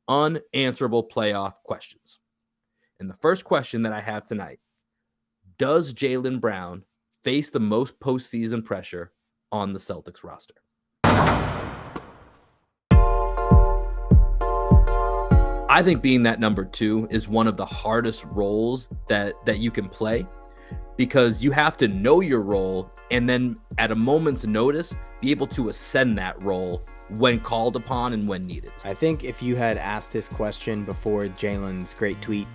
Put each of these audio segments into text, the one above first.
unanswerable playoff questions. And the first question that I have tonight, does Jaylen Brown face the most postseason pressure on the Celtics roster? I think being that number 2 is one of the hardest roles that you can play, because you have to know your role and then at a moment's notice be able to ascend that role when called upon and when needed. I think if you had asked this question before Jaylen's great tweet,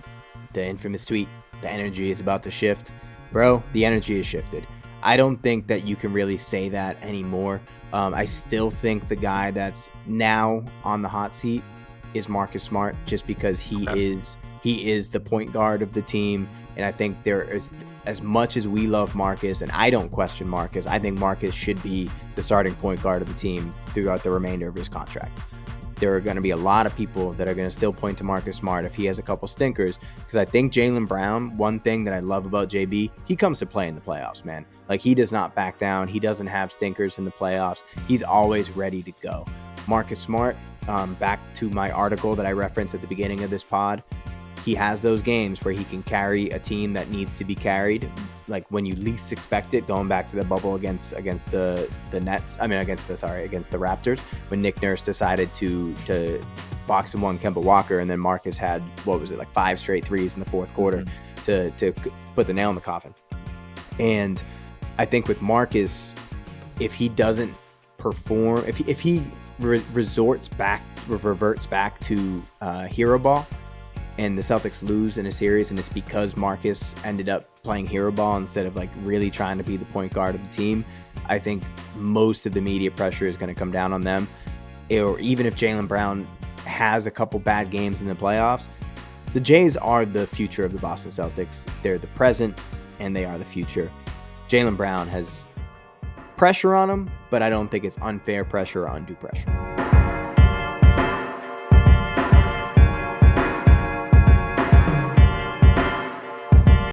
the infamous tweet, the energy is about to shift, bro, the energy is shifted. I don't think that you can really say that anymore. I still think the guy that's now on the hot seat is Marcus Smart, just because he is the point guard of the team. And I think there is, as much as we love Marcus, and I don't question Marcus, I think Marcus should be the starting point guard of the team throughout the remainder of his contract. There are going to be a lot of people that are going to still point to Marcus Smart if he has a couple stinkers, because I think Jaylen Brown, one thing that I love about JB, he comes to play in the playoffs, man. Like, he does not back down. He doesn't have stinkers in the playoffs. He's always ready to go. Marcus Smart, back to my article that I referenced at the beginning of this pod, he has those games where he can carry a team that needs to be carried, like when you least expect it, going back to the bubble against the Nets. I mean, against the Raptors, when Nick Nurse decided to box and one Kemba Walker, and then Marcus had, what was it, like 5 straight threes in the fourth quarter to put the nail in the coffin. And I think with Marcus, if he doesn't perform, if he reverts back to hero ball, and the Celtics lose in a series, and it's because Marcus ended up playing hero ball instead of like really trying to be the point guard of the team, I think most of the media pressure is going to come down on them. Or even if Jaylen Brown has a couple bad games in the playoffs, the Jays are the future of the Boston Celtics. They're the present and they are the future. Jaylen Brown has pressure on him, but I don't think it's unfair pressure or undue pressure.